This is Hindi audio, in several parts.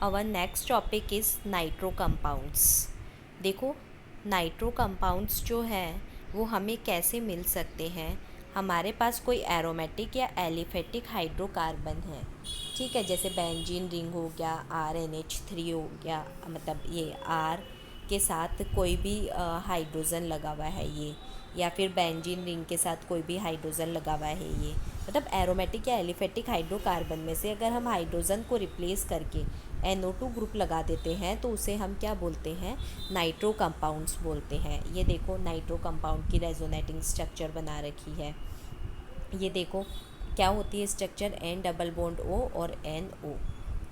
Our next topic is nitro compounds. देखो, नाइट्रो कंपाउंड्स जो है वो हमें कैसे मिल सकते हैं। हमारे पास कोई एरोमेटिक या एलिफेटिक हाइड्रोकार्बन है, ठीक है, जैसे बेंजीन रिंग हो गया, RNH3 हो गया, मतलब ये R के साथ कोई भी हाइड्रोजन लगा हुआ है ये, या फिर बेंजीन रिंग के साथ कोई भी हाइड्रोजन लगा हुआ है ये, मतलब एरोमेटिक या एलिफेटिक हाइड्रोकार्बन में से अगर हम हाइड्रोजन को रिप्लेस करके NO2 ग्रुप लगा देते हैं तो उसे हम क्या बोलते हैं, नाइट्रो कंपाउंड्स बोलते हैं। ये देखो नाइट्रो कंपाउंड की रेजोनेटिंग स्ट्रक्चर बना रखी है। ये देखो क्या होती है structure, N double bond O और NO,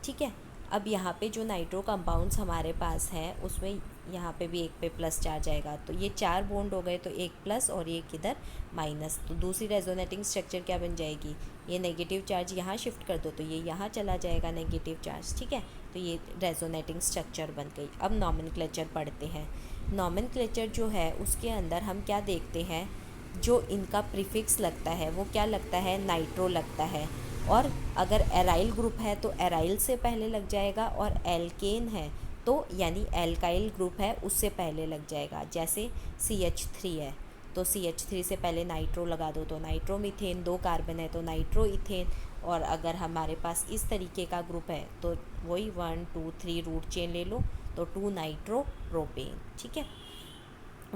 ठीक है। अब यहाँ पे जो नाइट्रो कंपाउंड्स हमारे पास हैं उसमें यहाँ पे भी एक पे प्लस चार्ज आएगा, तो ये 4 बॉन्ड हो गए, तो एक प्लस और एक इधर माइनस, तो दूसरी रेजोनेटिंग स्ट्रक्चर क्या बन जाएगी, ये नेगेटिव चार्ज यहाँ शिफ्ट कर दो तो ये यहाँ चला जाएगा नेगेटिव चार्ज, ठीक है। तो ये रेजोनेटिंग स्ट्रक्चर बन गई। अब नॉमेनक्लेचर पढ़ते हैं। नॉमेनक्लेचर जो है उसके अंदर हम क्या देखते हैं, जो इनका प्रीफिक्स लगता है वो क्या लगता है, नाइट्रो लगता है। और अगर एराइल ग्रुप है तो एराइल से पहले लग जाएगा, और एल्केन है तो यानी एल्काइल ग्रुप है उससे पहले लग जाएगा। जैसे CH3 है तो CH3 से पहले नाइट्रो लगा दो तो नाइट्रो मीथेन, 2 कार्बन है तो नाइट्रो इथेन। और अगर हमारे पास इस तरीके का ग्रुप है तो वही 1 2 3 रूट चेन ले लो तो 2 नाइट्रो प्रोपेन, ठीक है।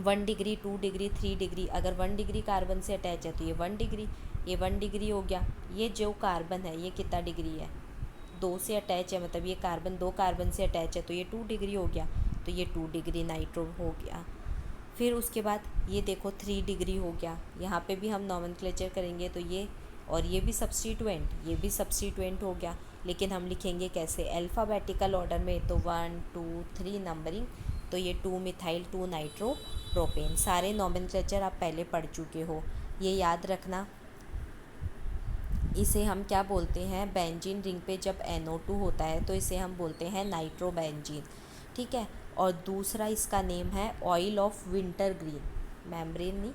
1 डिग्री, 2 डिग्री, 3 डिग्री, अगर 1 डिग्री कार्बन से अटैच है तो ये 1 डिग्री, ये 1 डिग्री हो गया। ये जो कार्बन है ये कितना डिग्री है, 2 से अटैच है, मतलब ये कार्बन 2 कार्बन से अटैच है तो ये 2 डिग्री हो गया, तो ये 2 डिग्री नाइट्रो हो गया। फिर उसके बाद ये देखो 3 डिग्री हो गया। यहाँ पे भी हम नॉमेनक्लेचर करेंगे तो ये, और ये भी सब्स्टिट्यूएंट, ये भी सब्स्टिट्यूएंट हो गया, लेकिन हम लिखेंगे कैसे, अल्फ़ाबेटिकल ऑर्डर में, तो 1 2 3 नंबरिंग, तो ये 2 मिथाइल 2 नाइट्रो प्रोपेन। सारे नॉमेनक्लेचर आप पहले पढ़ चुके हो, ये याद रखना। इसे हम क्या बोलते हैं, बेंजीन रिंग पे जब NO2 होता है तो इसे हम बोलते हैं नाइट्रो बेंजीन, ठीक है। और दूसरा इसका नेम है oil of winter green, membrane नहीं,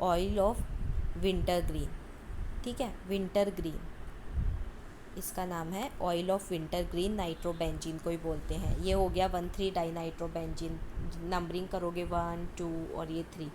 ऑयल ऑफ विंटर ग्रीन, ठीक है, विंटर ग्रीन इसका नाम है, oil of winter green nitrobenzene को ही बोलते हैं। ये हो गया 1,3 डाई नाइट्रोबेंजीन, नंबरिंग करोगे 1 2 और ये 3,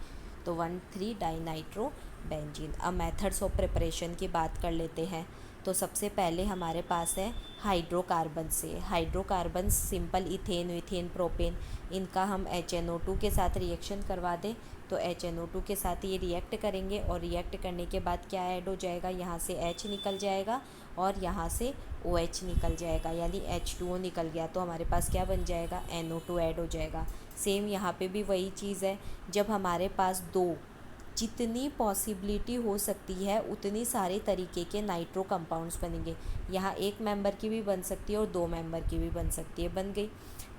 तो 1,3 डाई नाइट्रोबेंजीन। अब मेथड्स ऑफ प्रिपरेशन की बात कर लेते हैं। तो सबसे पहले हमारे पास है हाइड्रोकार्बन से, hydrocarbon simple ethane, methane, propane, इनका हम HNO2 के साथ रिएक्शन करवा दें तो HNO2 के साथ ये रिएक्ट करेंगे, और रिएक्ट करने के बाद क्या ऐड हो जाएगा, यहाँ से H निकल जाएगा और यहाँ से OH निकल जाएगा, यानी H2O निकल गया, तो हमारे पास क्या बन जाएगा, NO2 ऐड हो जाएगा। सेम यहाँ पे भी वही चीज़ है, जब हमारे पास दो, जितनी पॉसिबिलिटी हो सकती है उतनी सारे तरीके के नाइट्रो कंपाउंड्स बनेंगे। यहाँ एक मेंबर की भी बन सकती है और 2 मेंबर की भी बन सकती है, बन गई।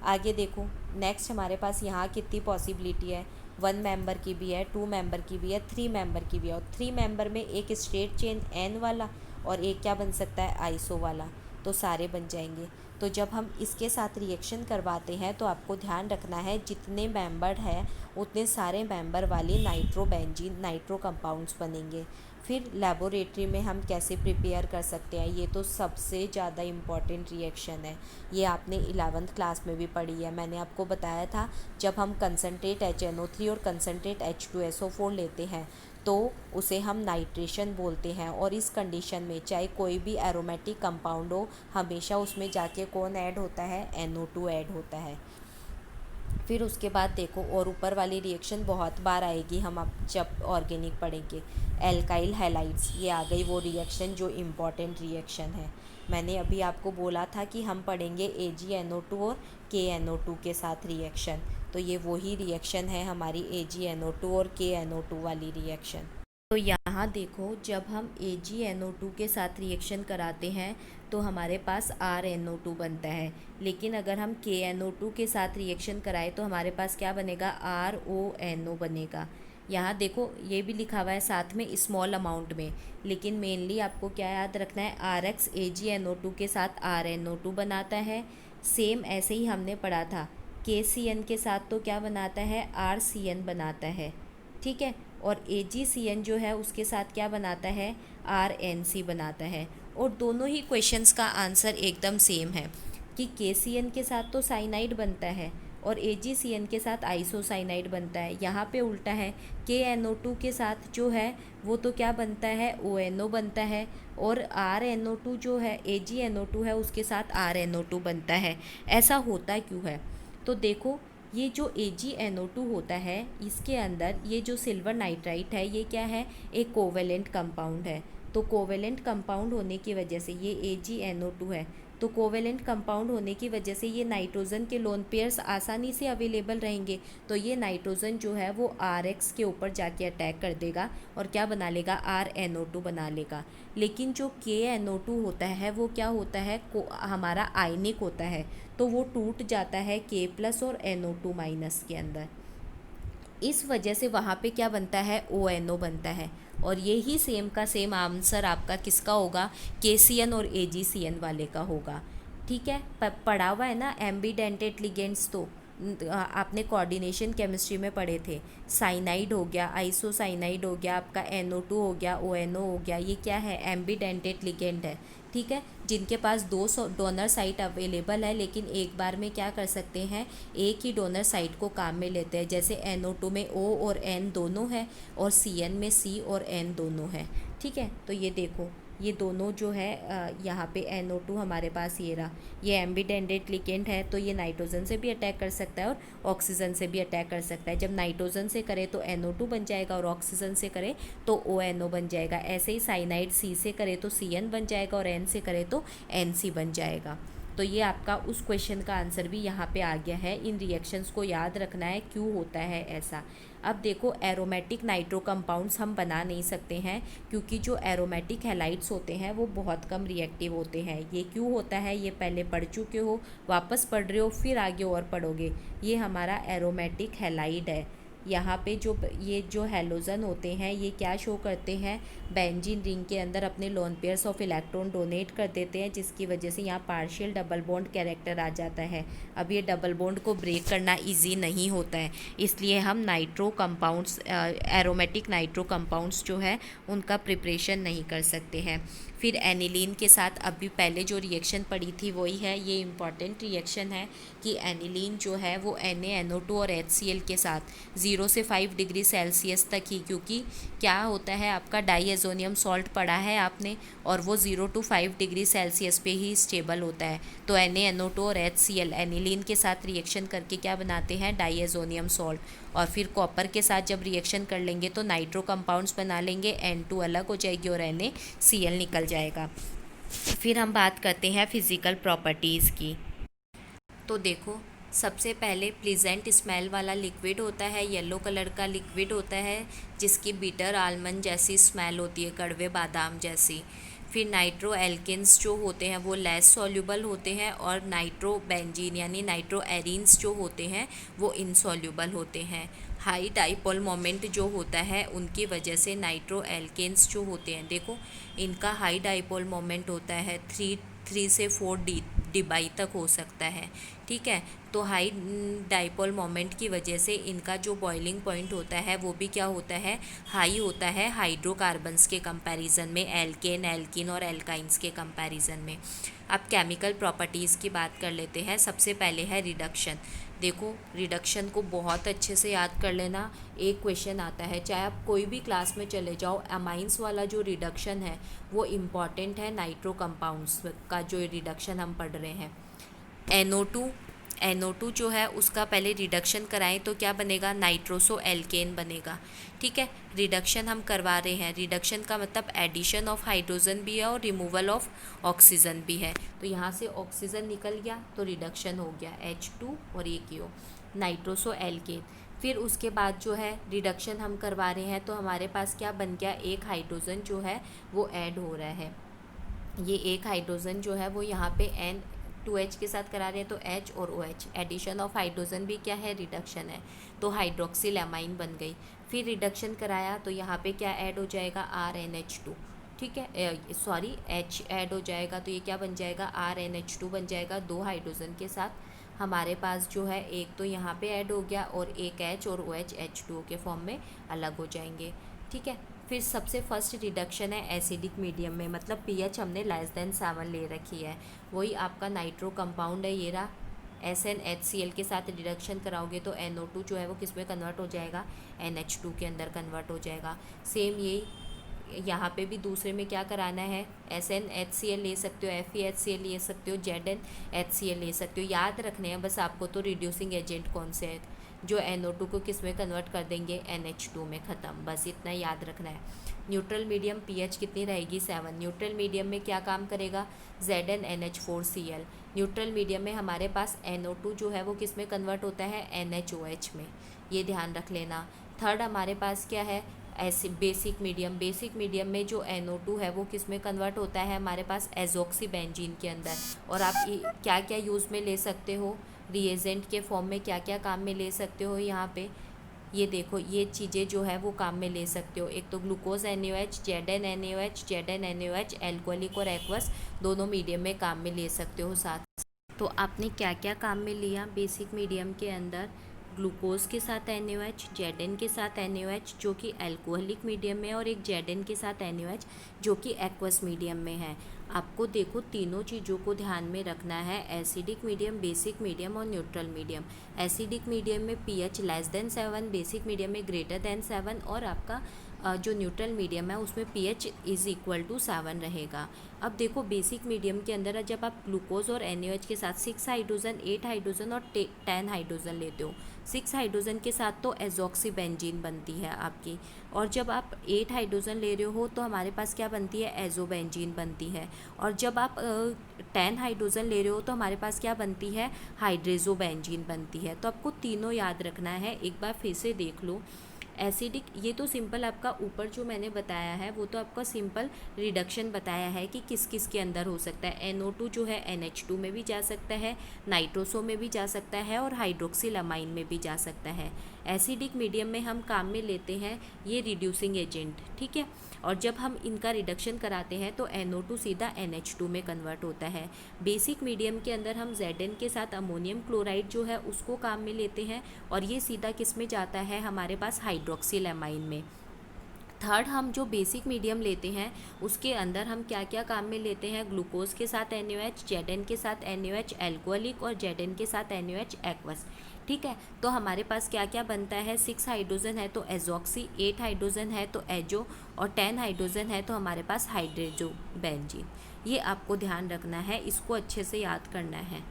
आगे देखो नेक्स्ट हमारे पास यहाँ कितनी पॉसिबिलिटी है, 1 मेंबर की भी है, 2 मेंबर की भी है, 3 मेंबर की भी है, और 3 मेंबर में एक स्ट्रेट चेन N वाला और एक क्या बन सकता है, आइसो वाला, तो सारे बन जाएंगे। तो जब हम इसके साथ रिएक्शन करवाते हैं तो आपको ध्यान रखना है जितने मेंबर है उतने सारे मेंबर वाले नाइट्रोबेंजीन नाइट्रो कंपाउंड्स बनेंगे। फिर लेबोरेटरी में हम कैसे प्रिपेयर कर सकते हैं, ये तो सबसे ज़्यादा इम्पॉर्टेंट रिएक्शन है। ये आपने 11th क्लास में भी पढ़ी है, मैंने आपको बताया था जब हम कंसनट्रेट HNO3 और कंसनट्रेट H2SO4 लेते हैं तो उसे हम नाइट्रेशन बोलते हैं। और इस कंडीशन में चाहे कोई भी एरोमेटिक कंपाउंड हो, हमेशा उसमें जाके कौन ऐड होता है, NO2 ऐड होता है। फिर उसके बाद देखो, और ऊपर वाली रिएक्शन बहुत बार आएगी, हम अब जब ऑर्गेनिक पढ़ेंगे, एल्काइल हैलाइड्स, ये आ गई वो रिएक्शन जो इम्पॉर्टेंट रिएक्शन है। मैंने अभी आपको बोला था कि हम पढ़ेंगे AgNO2 और KNO2 के साथ रिएक्शन, तो ये वही रिएक्शन है हमारी AgNO2 और KNO2 वाली रिएक्शन। तो यहाँ देखो, जब हम AgNO2 के साथ रिएक्शन कराते हैं तो हमारे पास RNO2 बनता है, लेकिन अगर हम KNO2 के साथ रिएक्शन कराएं तो हमारे पास क्या बनेगा, RONO बनेगा। यहाँ देखो ये भी लिखा हुआ है साथ में स्मॉल अमाउंट में, लेकिन मेनली आपको क्या याद रखना है, RX AgNO2 के साथ RNO2 बनाता है। सेम ऐसे ही हमने पढ़ा था, KCN के साथ तो क्या बनाता है, RCN बनाता है, ठीक है। और AgCN जो है उसके साथ क्या बनाता है, RNC बनाता है। और दोनों ही क्वेश्चंस का आंसर एकदम सेम है। कि KCN के साथ तो साइनाइड बनता है और AgCN के साथ आइसोसाइनाइड बनता है। यहाँ पे उल्टा है, KNO2 के साथ जो है वो तो क्या बनता है, ONO बनता है, और RNO2 जो है, AgNO2 है, उसके साथ RNO2 बनता है। ऐसा होता क्यों है? तो देखो, ये जो AgNO2 होता है, इसके अंदर ये जो सिल्वर नाइट्राइट है, ये क्या है, एक कोवेलेंट कंपाउंड है। तो कोवेलेंट कंपाउंड होने की वजह से ये AgNO2 है, तो कोवेलेंट कंपाउंड होने की वजह से ये नाइट्रोजन के लोन पेयर्स आसानी से अवेलेबल रहेंगे। तो ये नाइट्रोजन जो है वो RX के ऊपर जाके अटैक कर देगा और क्या बना लेगा, RNO2 बना लेगा। लेकिन जो KNO2 होता है वो क्या होता है, हमारा आयनिक होता है, तो वो टूट जाता है K+ और NO2- के अंदर। इस वजह से वहाँ पे क्या बनता है, ONO बनता है। और यही सेम का सेम आंसर आपका किसका होगा, KCN और AgCN वाले का होगा। ठीक है, पढ़ा हुआ है ना एम्बीडेंटेड लिगेंड्स, तो आपने कोऑर्डिनेशन केमिस्ट्री में पढ़े थे। साइनाइड हो गया, आइसोसाइनाइड हो गया, आपका NO2 हो गया, ONO हो गया, ये क्या है, एम्बीडेंटेड लिगेंड है। ठीक है, जिनके पास दो डोनर साइट अवेलेबल है, लेकिन एक बार में क्या कर सकते हैं, एक ही डोनर साइट को काम में लेते हैं। जैसे NO2 में O और N दोनों है, और CN में C और N दोनों है। ठीक है, तो ये देखो, ये दोनों जो है यहाँ पे NO2 हमारे पास ये रहा, ये एम्बीडेंटेड लिगेंड है, तो ये नाइट्रोजन से भी अटैक कर सकता है और ऑक्सीजन से भी अटैक कर सकता है। जब नाइट्रोजन से करे तो NO2 बन जाएगा, और ऑक्सीजन से करे तो ONO बन जाएगा। ऐसे ही साइनाइड C से करे तो CN बन जाएगा, और N से करे तो NC बन जाएगा। तो ये आपका उस क्वेश्चन का आंसर भी यहाँ पे आ गया है। इन रिएक्शंस को याद रखना है, क्यों होता है ऐसा। अब देखो, एरोमेटिक नाइट्रो कंपाउंड्स हम बना नहीं सकते हैं, क्योंकि जो एरोमेटिक हैलाइड्स होते हैं वो बहुत कम रिएक्टिव होते हैं। ये क्यों होता है, ये पहले पढ़ चुके हो, वापस पढ़ रहे हो, फिर आगे और पढ़ोगे। ये हमारा एरोमेटिक हैलाइड है। यहाँ पे ये जो हैलोजन होते हैं, ये क्या शो करते हैं, बेंजीन रिंग के अंदर अपने lone pairs of electron donate कर देते हैं, जिसकी वजह से यहाँ पार्शियल डबल बॉन्ड कैरेक्टर आ जाता है। अब ये डबल बॉन्ड को ब्रेक करना इजी नहीं होता है, इसलिए हम nitro compounds, aromatic nitro compounds जो है उनका प्रिपरेशन नहीं कर सकते हैं। फिर एनिलीन के साथ अभी पहले जो रिएक्शन पड़ी थी वही है, ये इम्पॉर्टेंट रिएक्शन है कि एनिलीन जो है वो NaNO2 और HCl के साथ 0 से 5 डिग्री सेल्सियस तक ही, क्योंकि क्या होता है, आपका डाईएजोनियम सॉल्ट पढ़ा है आपने, और वो 0 to 5 डिग्री सेल्सियस पे ही स्टेबल होता है। तो NaNO2 और HCl एनिलीन के साथ रिएक्शन करके क्या बनाते हैं, डाईएजोनियम सॉल्ट, और फिर कॉपर के साथ जब रिएक्शन कर लेंगे तो नाइट्रो कंपाउंड्स बना लेंगे, N2 अलग हो जाएगी और NaCl निकल जाएगा। फिर हम बात करते हैं फिज़िकल प्रॉपर्टीज़ की। तो देखो, सबसे पहले प्लीजेंट स्मेल वाला लिक्विड होता है, येलो कलर का लिक्विड होता है, जिसकी बीटर आलमंड जैसी स्मेल होती है, कड़वे बादाम जैसी। फिर नाइट्रो एल्किन्स जो होते हैं वो लेस सॉल्युबल होते हैं, और नाइट्रो बेंजीन यानी नाइट्रो एरीन्स जो होते हैं वो इनसॉल्युबल होते हैं। हाई डाइपोल मोमेंट जो होता है उनकी वजह से नाइट्रो एल्केन्स जो होते हैं, देखो इनका हाई डाइपोल मोमेंट होता है 3 से 4 dBi तक हो सकता है। ठीक है, तो हाई डाइपोल मोमेंट की वजह से इनका जो बॉइलिंग पॉइंट होता है वो भी क्या होता है, हाई होता है हाइड्रोकार्बन्स के कंपैरिजन में, एल्केन, एल्कीन और एल्काइंस के कंपैरिजन में। अब केमिकल प्रॉपर्टीज़ की बात कर लेते हैं। सबसे पहले है रिडक्शन। देखो, रिडक्शन को बहुत अच्छे से याद कर लेना, एक क्वेश्चन आता है, चाहे आप कोई भी क्लास में चले जाओ, अमाइंस वाला जो रिडक्शन है वो इम्पॉर्टेंट है। नाइट्रो कंपाउंड्स का जो रिडक्शन हम पढ़ रहे हैं, NO2 जो है उसका पहले रिडक्शन कराएं तो क्या बनेगा, नाइट्रोसो एल्केन बनेगा। ठीक है, रिडक्शन हम करवा रहे हैं, रिडक्शन का मतलब एडिशन ऑफ हाइड्रोजन भी है और रिमूवल ऑफ ऑक्सीजन भी है। तो यहाँ से ऑक्सीजन निकल गया तो रिडक्शन हो गया, H2 और ये क्यों, नाइट्रोसो एल्केन। फिर उसके बाद जो है रिडक्शन हम करवा रहे हैं तो हमारे पास क्या बन गया, एक हाइड्रोजन जो है वो ऐड हो रहा है। ये एक हाइड्रोजन जो है वो यहाँ पे N2H के साथ करा रहे हैं, तो H और OH, एडिशन ऑफ हाइड्रोजन भी क्या है, रिडक्शन है, तो हाइड्रोक्सिल एमाइन बन गई। फिर रिडक्शन कराया तो यहाँ पे क्या ऐड हो जाएगा, RNH2। ठीक है, सॉरी H ऐड हो जाएगा तो ये क्या बन जाएगा, RNH2 बन जाएगा। 2 हाइड्रोजन के साथ हमारे पास जो है एक तो यहाँ पे ऐड हो गया और एक H और OH H2O के फॉर्म में अलग हो जाएंगे। ठीक है, फिर सबसे फर्स्ट रिडक्शन है एसिडिक मीडियम में, मतलब पीएच हमने लेस देन 7 ले रखी है। वही आपका नाइट्रो कंपाउंड है, ये रहा। SnHCl के साथ रिडक्शन कराओगे तो NO2 जो है वो किस में कन्वर्ट हो जाएगा, NH2 के अंदर कन्वर्ट हो जाएगा। सेम यही यहाँ पे भी दूसरे में क्या कराना है, SnHCl ले सकते हो, FeHCl ले सकते हो, ZnHCl ले सकते हो। याद रखने हैं बस आपको तो रिड्यूसिंग एजेंट कौन से है जो NO2 को किस में कन्वर्ट कर देंगे, NH2 में, ख़त्म। बस इतना याद रखना है। न्यूट्रल मीडियम पीएच कितनी रहेगी, 7। न्यूट्रल मीडियम में क्या काम करेगा, ZnNH4Cl। न्यूट्रल मीडियम में हमारे पास NO2 जो है वो किस में कन्वर्ट होता है, NaOH में, ये ध्यान रख लेना। थर्ड हमारे पास क्या है, ऐसे बेसिक मीडियम। बेसिक मीडियम में जो NO2 है वो किस में कन्वर्ट होता है, हमारे पास एजोक्सी बेंजीन के अंदर। और आप क्या क्या यूज़ में ले सकते हो, रिएजेंट के फॉर्म में क्या क्या काम में ले सकते हो, यहाँ पे ये देखो, ये चीज़ें जो है वो काम में ले सकते हो। एक तो ग्लूकोज NaOH, ZnNaOH, एल्कोहलिक और एक्वस दोनों मीडियम में काम में ले सकते हो साथ। तो आपने क्या क्या काम में लिया बेसिक मीडियम के अंदर, ग्लूकोज के साथ NaOH, Zn के साथ NaOH जो कि एल्कोहलिक मीडियम में, और एक Zn के साथ NaOH जो कि एक्वस मीडियम में है। आपको देखो तीनों चीज़ों को ध्यान में रखना है, एसिडिक मीडियम, बेसिक मीडियम और न्यूट्रल मीडियम। एसिडिक मीडियम में pH less than 7, basic medium में ग्रेटर देन 7, और आपका जो न्यूट्रल मीडियम है उसमें pH इज़ इक्वल टू 7 रहेगा। अब देखो बेसिक मीडियम के अंदर जब आप ग्लूकोज और NaOH के साथ 6 हाइड्रोजन, 8 हाइड्रोजन और 10 हाइड्रोजन लेते हो, 6 हाइड्रोजन के साथ तो एजोक्सी बेंजीन बनती है आपकी, और जब आप 8 हाइड्रोजन ले रहे हो तो हमारे पास क्या बनती है, एजोबेंजीन बनती है। और जब आप 10 हाइड्रोजन ले रहे हो तो हमारे पास क्या बनती है, हाइड्रेजोबेंजीन बनती है। तो आपको तीनों याद रखना है, एक बार फिर से देख लो। एसिडिक, ये तो सिंपल आपका ऊपर जो मैंने बताया है वो तो आपका सिंपल रिडक्शन बताया है कि किस किस के अंदर हो सकता है। NO2 जो है NH2 में भी जा सकता है, नाइट्रोसो में भी जा सकता है, और हाइड्रोक्सिलामाइन में भी जा सकता है। एसिडिक मीडियम में हम काम में लेते हैं ये रिड्यूसिंग एजेंट, ठीक है। और जब हम इनका रिडक्शन कराते हैं तो NO2 सीधा NH2 में कन्वर्ट होता है। बेसिक मीडियम के अंदर हम Zn के साथ अमोनियम क्लोराइड जो है उसको काम में लेते हैं, और ये सीधा किस में जाता है, हमारे पास हाइड्रोक्सिलामाइन में। थर्ड, हम जो बेसिक मीडियम लेते हैं उसके अंदर हम क्या क्या काम में लेते हैं, ग्लूकोज के साथ NaOH, Zn के साथ NaOH एल्कोहलिक, और Zn के साथ NaOH एक्वस, ठीक है। तो हमारे पास क्या क्या बनता है, 6 हाइड्रोजन है तो एजोक्सी, 8 हाइड्रोजन है तो एजो, और 10 हाइड्रोजन है तो हमारे पास हाइड्रेजो बेंजीन। ये आपको ध्यान रखना है, इसको अच्छे से याद करना है।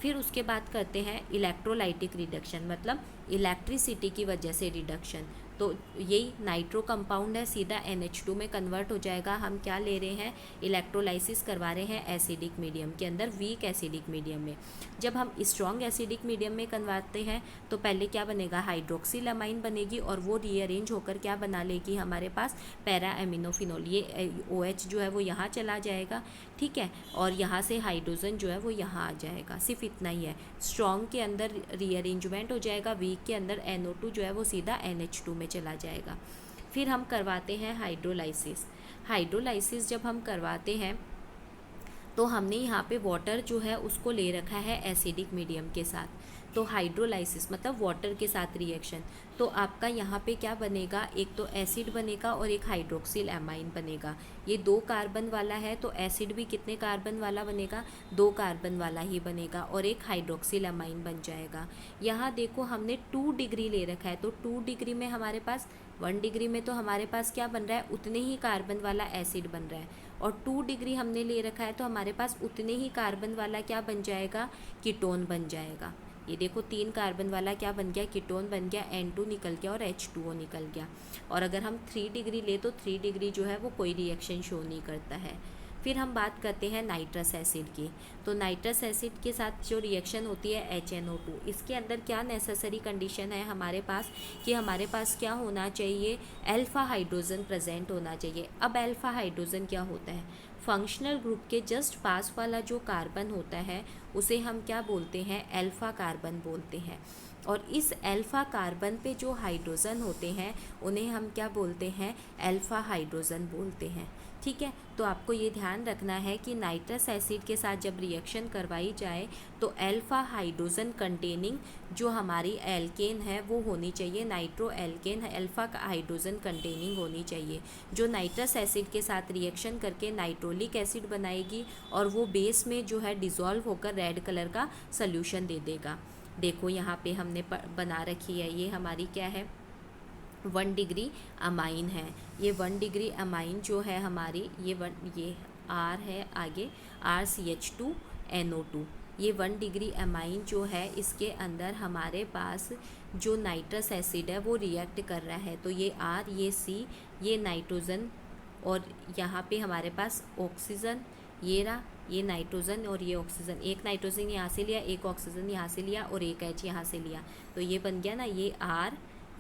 फिर उसके बाद करते हैं इलेक्ट्रोलाइटिक रिडक्शन, मतलब इलेक्ट्रिसिटी की वजह से रिडक्शन। तो यही नाइट्रो कंपाउंड है, सीधा NH2 में कन्वर्ट हो जाएगा। हम क्या ले रहे हैं, इलेक्ट्रोलाइसिस करवा रहे हैं एसिडिक मीडियम के अंदर, वीक एसिडिक मीडियम में। जब हम स्ट्रॉन्ग एसिडिक मीडियम में कन्वर्टते हैं तो पहले क्या बनेगा, हाइड्रोक्सिलामाइन बनेगी, और वो रीअरेंज होकर क्या बना लेगी, हमारे पास पैरा एमिनोफिनोल। ये OH जो है वो यहाँ चला जाएगा, ठीक है, और यहाँ से हाइड्रोजन जो है वो यहाँ आ जाएगा। सिर्फ इतना ही है, स्ट्रॉन्ग के अंदर रीअरेंजमेंट हो जाएगा, वीक के अंदर NO2 जो है वो सीधा NH2 में चला जाएगा। फिर हम करवाते हैं हाइड्रोलाइसिस। हाइड्रोलाइसिस जब हम करवाते हैं तो हमने यहाँ पे वाटर जो है उसको ले रखा है एसिडिक मीडियम के साथ, तो हाइड्रोलाइसिस मतलब वाटर के साथ रिएक्शन। तो आपका यहाँ पे क्या बनेगा, एक तो एसिड बनेगा और एक हाइड्रोक्सिल एमाइन बनेगा। ये 2 कार्बन वाला है तो एसिड भी कितने कार्बन वाला बनेगा, 2 कार्बन वाला ही बनेगा, और एक हाइड्रोक्सिल एमाइन बन जाएगा। यहाँ देखो हमने 2 डिग्री ले रखा है, तो 2 डिग्री में हमारे पास 1 डिग्री में तो हमारे पास क्या बन रहा है, उतने ही कार्बन वाला एसिड बन रहा है, और 2 डिग्री हमने ले रखा है तो हमारे पास उतने ही कार्बन वाला क्या बन जाएगा, कीटोन बन जाएगा। ये देखो 3 कार्बन वाला क्या बन गया, कीटोन बन गया, N2 निकल गया और H2O निकल गया। और अगर हम 3 डिग्री ले तो 3 डिग्री जो है वो कोई रिएक्शन शो नहीं करता है। फिर हम बात करते हैं नाइट्रस एसिड की। तो नाइट्रस एसिड के साथ जो रिएक्शन होती है HNO2, इसके अंदर क्या नेसेसरी कंडीशन है हमारे पास कि हमारे पास क्या होना चाहिए, अल्फ़ा हाइड्रोजन प्रेजेंट होना चाहिए। अब अल्फ़ा हाइड्रोजन क्या होता है, फंक्शनल ग्रुप के जस्ट पास वाला जो कार्बन होता है उसे हम क्या बोलते हैं, अल्फ़ा कार्बन बोलते हैं। और इस अल्फ़ा कार्बन पे जो हाइड्रोजन होते हैं उन्हें हम क्या बोलते हैं, अल्फ़ा हाइड्रोजन बोलते हैं, ठीक है। तो आपको ये ध्यान रखना है कि नाइट्रस एसिड के साथ जब रिएक्शन करवाई जाए तो अल्फा हाइड्रोजन कंटेनिंग जो हमारी एल्केन है वो होनी चाहिए, nitro alkene alpha hydrogen containing होनी चाहिए, जो नाइट्रस एसिड के साथ रिएक्शन करके नाइट्रोलिक एसिड बनाएगी और वो बेस में जो है डिज़ोल्व होकर रेड कलर का सॉल्यूशन दे देगा। देखो यहाँ पे हमने बना रखी है, ये हमारी क्या है, 1 डिग्री अमाइन है। ये 1 डिग्री अमाइन जो है हमारी ये R है आगे RCH2NO2। ये 1 डिग्री अमाइन जो है इसके अंदर हमारे पास जो नाइट्रस एसिड है वो रिएक्ट कर रहा है। तो ये R, ये C, ये नाइट्रोजन और यहाँ पे हमारे पास ऑक्सीजन, ये रहा, ये नाइट्रोजन और ये ऑक्सीजन, एक नाइट्रोजन यहाँ से लिया, एक ऑक्सीजन यहाँ से लिया और एक H यहाँ से लिया। तो ये बन गया ना, ये R,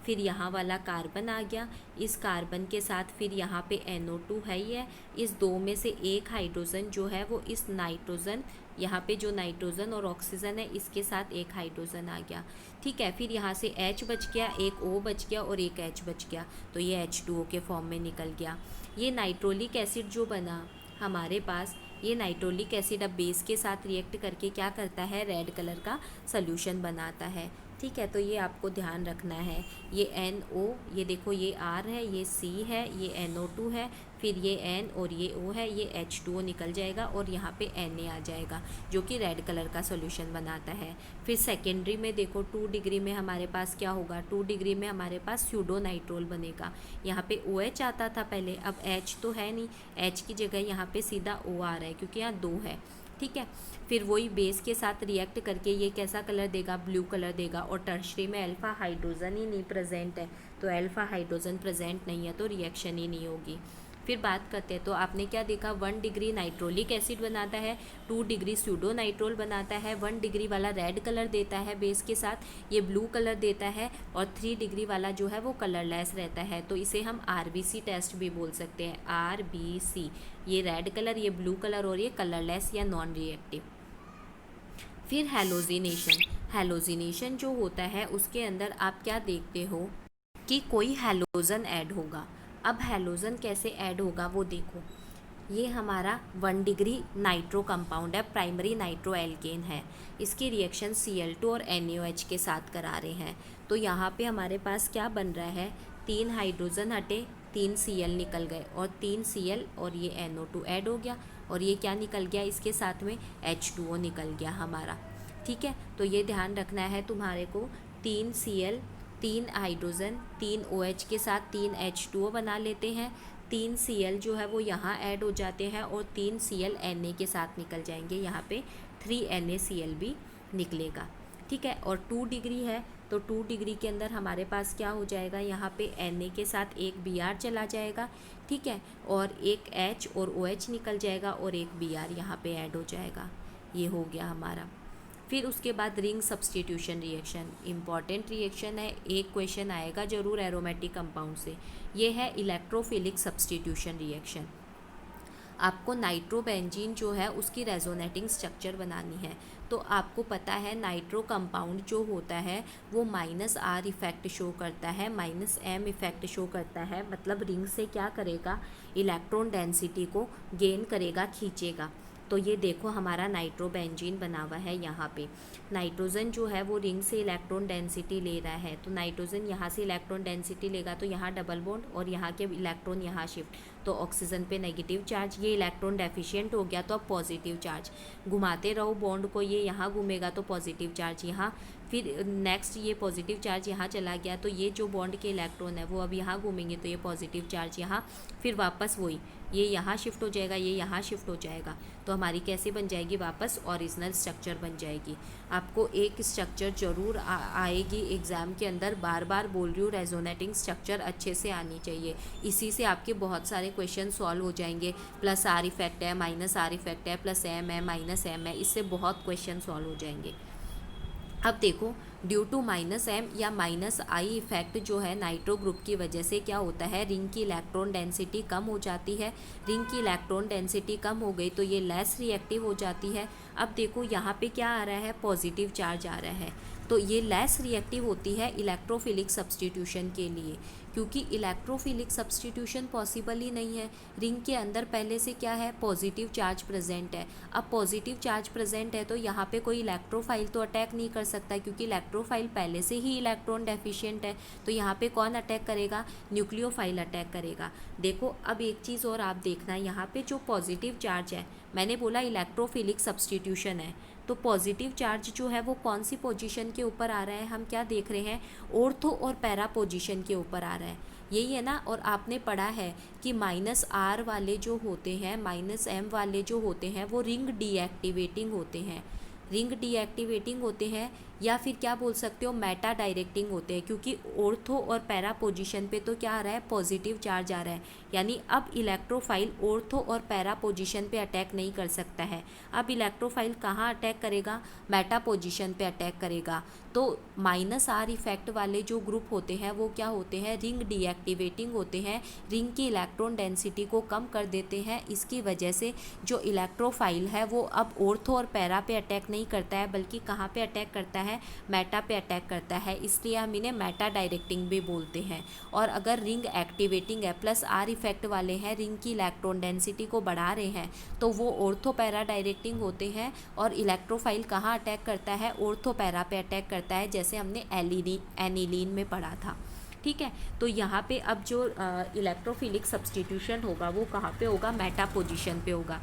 फिर यहाँ वाला कार्बन आ गया, इस कार्बन के साथ फिर यहाँ पे NO2 है ही है, इस दो में से एक हाइड्रोजन जो है वो इस नाइट्रोजन, यहाँ पे जो नाइट्रोजन और ऑक्सीजन है इसके साथ एक हाइड्रोजन आ गया। ठीक है, फिर यहाँ से H बच गया, एक O बच गया और एक H बच गया, तो ये H2O के फॉर्म में निकल गया। ये नाइट्रोलिक एसिड जो बना हमारे पास, ये नाइट्रोलिक एसिड अब बेस के साथ रिएक्ट करके क्या करता है, रेड कलर का सॉल्यूशन बनाता है। ठीक है, तो ये आपको ध्यान रखना है। ये NO, ये देखो ये R है, ये C है, ये NO2 है, फिर ये N और ये O है, ये H2O निकल जाएगा और यहाँ पे Na आ जाएगा जो कि रेड कलर का सॉल्यूशन बनाता है। फिर सेकेंडरी में देखो 2 डिग्री में हमारे पास क्या होगा, 2 डिग्री में हमारे पास स्यूडो नाइट्रोल बनेगा। यहाँ पे OH आता था पहले, अब H तो है नहीं, H की जगह यहाँ पे सीधा O आ रहा है क्योंकि यहाँ 2 है। ठीक है, फिर वही बेस के साथ रिएक्ट करके ये कैसा कलर देगा, ब्लू कलर देगा। और टर्शरी में अल्फा हाइड्रोजन ही नहीं प्रेजेंट है, तो अल्फा हाइड्रोजन प्रेजेंट नहीं है तो रिएक्शन ही नहीं होगी। फिर बात करते हैं, तो आपने क्या देखा, 1 डिग्री नाइट्रोलिक एसिड बनाता है, 2 डिग्री स्यूडो नाइट्रोल बनाता है, 1 डिग्री वाला रेड कलर देता है बेस के साथ, ये ब्लू कलर देता है, और 3 डिग्री वाला जो है वो कलरलेस रहता है। तो इसे हम RBC टेस्ट भी बोल सकते हैं, RBC, ये रेड कलर, ये ब्लू कलर और ये कलरलेस या नॉन रिएक्टिव। फिर हैलोजिनेशन, हैलोजिनेशन जो होता है उसके अंदर आप क्या देखते हो कि कोई हैलोजन ऐड होगा। अब हैलोजन कैसे ऐड होगा वो देखो, ये हमारा 1 डिग्री नाइट्रो कंपाउंड है, प्राइमरी नाइट्रो एल्केन है, इसकी रिएक्शन Cl2 और NaOH के साथ करा रहे हैं। तो यहाँ पे हमारे पास क्या बन रहा है, 3 हाइड्रोजन हटे, 3 Cl निकल गए और 3 Cl और ये NO2 ऐड हो गया और ये क्या निकल गया, इसके साथ में H2O निकल गया हमारा। ठीक है, तो ये ध्यान रखना है तुम्हारे को, 3 Cl, 3 हाइड्रोजन, 3 OH के साथ 3 H2O बना लेते हैं, 3 Cl जो है वो यहाँ ऐड हो जाते हैं और 3 Cl Na के साथ निकल जाएंगे, यहाँ पे 3 NaCl भी निकलेगा। ठीक है, और 2 डिग्री है तो 2 डिग्री के अंदर हमारे पास क्या हो जाएगा, यहाँ पे Na के साथ एक Br चला जाएगा। ठीक है, और एक H और OH निकल जाएगा और एक Br यहाँ पे ऐड हो जाएगा, ये हो गया हमारा। फिर उसके बाद ring substitution reaction, important reaction है, एक क्वेश्चन आएगा जरूर एरोमेटिक कंपाउंड से, ये है इलेक्ट्रोफिलिक सब्सटीट्यूशन रिएक्शन। आपको नाइट्रोबेंजीन जो है उसकी रेजोनेटिंग स्ट्रक्चर बनानी है। तो आपको पता है नाइट्रो कंपाउंड जो होता है वो -R इफ़ेक्ट शो करता है, -M इफ़ेक्ट शो करता है, मतलब रिंग से क्या करेगा, इलेक्ट्रॉन डेंसिटी को गेन करेगा, खींचेगा। तो ये देखो हमारा नाइट्रोबेंजीन बना हुआ है, यहाँ पे नाइट्रोजन जो है वो रिंग से इलेक्ट्रॉन डेंसिटी ले रहा है, तो नाइट्रोजन यहाँ से इलेक्ट्रॉन डेंसिटी लेगा तो यहाँ डबल बॉन्ड और यहाँ के इलेक्ट्रॉन यहाँ शिफ्ट, तो ऑक्सीजन पे नेगेटिव चार्ज, ये इलेक्ट्रॉन डेफिशिएंट हो गया तो अब पॉजिटिव चार्ज, घुमाते रहो बॉन्ड को, ये यहाँ घूमेगा तो पॉजिटिव चार्ज यहाँ, फिर नेक्स्ट ये पॉजिटिव चार्ज यहाँ चला गया तो ये जो बॉन्ड के इलेक्ट्रॉन है वो अब यहाँ घूमेंगे तो ये पॉजिटिव चार्ज यहाँ, फिर वापस वही ये यहाँ शिफ्ट हो जाएगा, ये यहाँ शिफ्ट हो जाएगा, तो हमारी कैसे बन जाएगी, वापस ओरिजिनल स्ट्रक्चर बन जाएगी। आपको एक स्ट्रक्चर जरूर आएगी एग्ज़ाम के अंदर, बार बार बोल रही हूँ, रेजोनेटिंग स्ट्रक्चर अच्छे से आनी चाहिए, इसी से आपके बहुत सारे क्वेश्चन सॉल्व हो जाएंगे। +R इफेक्ट है, -R इफेक्ट है, +M है, -M है, इससे बहुत क्वेश्चन सॉल्व हो जाएंगे। अब देखो, ड्यू टू -M या -I इफेक्ट जो है नाइट्रो ग्रुप की वजह से क्या होता है, रिंग की इलेक्ट्रॉन डेंसिटी कम हो जाती है, रिंग की इलेक्ट्रॉन डेंसिटी कम हो गई तो ये लेस रिएक्टिव हो जाती है। अब देखो यहाँ पे क्या आ रहा है, पॉजिटिव चार्ज आ रहा है, तो ये लेस रिएक्टिव होती है इलेक्ट्रोफिलिक सब्सटीट्यूशन के लिए, क्योंकि इलेक्ट्रोफिलिक सब्सटीट्यूशन पॉसिबल ही नहीं है। रिंग के अंदर पहले से क्या है, पॉजिटिव चार्ज प्रेजेंट है। अब पॉजिटिव चार्ज प्रेजेंट है तो यहाँ पे कोई इलेक्ट्रोफाइल तो अटैक नहीं कर सकता, क्योंकि इलेक्ट्रोफाइल पहले से ही इलेक्ट्रॉन डेफिशिएंट है। तो यहाँ पे कौन अटैक करेगा, न्यूक्लियोफाइल अटैक करेगा। देखो अब एक चीज़ और आप देखना, यहाँ पे जो पॉजिटिव चार्ज है, मैंने बोला इलेक्ट्रोफिलिक सब्सटीट्यूशन है, तो पॉजिटिव चार्ज जो है वो कौन सी पोजीशन के ऊपर आ रहा है, हम क्या देख रहे हैं, ऑर्थो और पैरा पोजीशन के ऊपर आ रहा है, यही है ना। और आपने पढ़ा है कि -R वाले जो होते हैं, -M वाले जो होते हैं वो रिंग डीएक्टिवेटिंग होते हैं, रिंग डीएक्टिवेटिंग होते हैं, या फिर क्या बोल सकते हो, मेटा डायरेक्टिंग होते हैं, क्योंकि ऑर्थो और पैरा पोजीशन पे तो क्या आ रहा है, पॉजिटिव चार्ज आ रहा है। यानी अब इलेक्ट्रोफाइल ऑर्थो और पैरा पोजीशन पे अटैक नहीं कर सकता है। अब इलेक्ट्रोफाइल कहाँ अटैक करेगा, मेटा पोजीशन पे अटैक करेगा। तो -R इफेक्ट वाले जो ग्रुप होते हैं वो क्या होते हैं, रिंग डीएक्टिवेटिंग होते हैं, रिंग की इलेक्ट्रॉन डेंसिटी को कम कर देते हैं। इसकी वजह से जो इलेक्ट्रोफाइल है वो अब ऑर्थो और पैरा पे अटैक नहीं करता है, बल्कि कहाँ पे अटैक करता है, मेटा पे अटैक करता है। इसलिए हम इन्हें मेटा डायरेक्टिंग भी बोलते हैं। और अगर रिंग एक्टिवेटिंग है, +R इफेक्ट वाले हैं, रिंग की इलेक्ट्रॉन डेंसिटी को बढ़ा रहे हैं, तो वो ऑर्थो पैरा डायरेक्टिंग होते हैं। और इलेक्ट्रोफाइल कहाँ अटैक करता है, ऑर्थो पैरा पे अटैक करता है, जैसे हमने एनिलीन में पढ़ा था। ठीक है, तो यहाँ पे अब जो इलेक्ट्रोफिलिक सब्सटीट्यूशन होगा वो कहाँ पे होगा, मेटा पोजीशन पे होगा।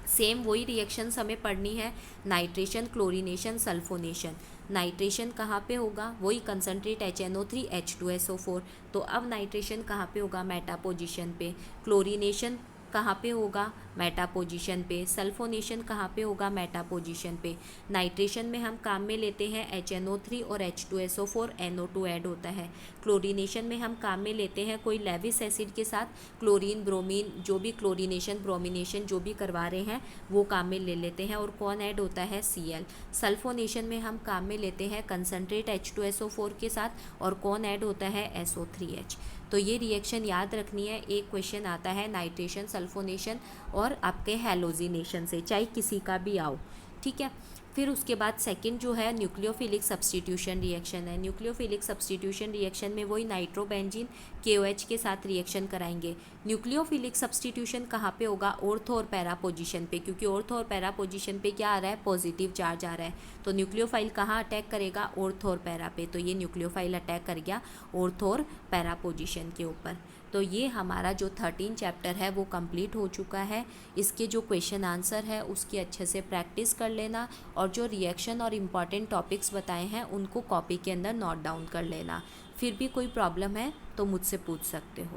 सेम वही रिएक्शंस हमें पढ़नी है, नाइट्रेशन, क्लोरीनेशन, सल्फोनेशन। नाइट्रेशन कहाँ पे होगा, वही कंसनट्रेट HNO3 H2SO4। तो अब नाइट्रेशन कहाँ पे होगा, मेटा पोजीशन पे। क्लोरीनेशन कहाँ पे होगा, मेटा पोजीशन पे। सल्फोनेशन कहाँ पे होगा, मेटा पोजीशन पे। नाइट्रेशन में हम काम में लेते हैं HNO3 और H2SO4, NO2 ऐड होता है। क्लोरीनेशन में हम काम में लेते हैं कोई लेविस एसिड के साथ क्लोरीन, ब्रोमीन, जो भी क्लोरीनेशन ब्रोमिनेशन जो भी करवा रहे हैं वो काम में ले लेते हैं, और कौन ऐड होता है, Cl। सल्फोनेशन में हम काम में लेते हैं कंसनट्रेट H2SO4 के साथ, और कौन ऐड होता है, SO3H। तो ये रिएक्शन याद रखनी है। एक क्वेश्चन आता है नाइट्रेशन, सल्फोनेशन और आपके हैलोजिनेशन से, चाहे किसी का भी आओ, ठीक है। फिर उसके बाद सेकंड जो है न्यूक्लियोफिलिक सब्सटीट्यूशन रिएक्शन है। न्यूक्लियोफिलिक सब्सटीट्यूशन रिएक्शन में वही नाइट्रोबेंजीन KOH के साथ रिएक्शन कराएंगे। न्यूक्लियोफिलिक सब्सटीट्यूशन कहाँ पे होगा, ऑर्थो और पैरा पोजीशन पे, क्योंकि ऑर्थो और पैरा पोजीशन पे क्या आ रहा है, पॉजिटिव चार्ज आ रहा है। तो न्यूक्लियोफाइल कहाँ अटैक करेगा, ऑर्थो और पैरा पे। तो ये न्यूक्लियोफाइल अटैक कर गया ऑर्थो और पैरा पोजीशन के ऊपर। तो ये हमारा जो 13 चैप्टर है वो कंप्लीट हो चुका है। इसके जो क्वेश्चन आंसर है उसकी अच्छे से प्रैक्टिस कर लेना, और जो रिएक्शन और इम्पॉर्टेंट टॉपिक्स बताए हैं उनको कॉपी के अंदर नोट डाउन कर लेना। फिर भी कोई प्रॉब्लम है तो मुझसे पूछ सकते हो।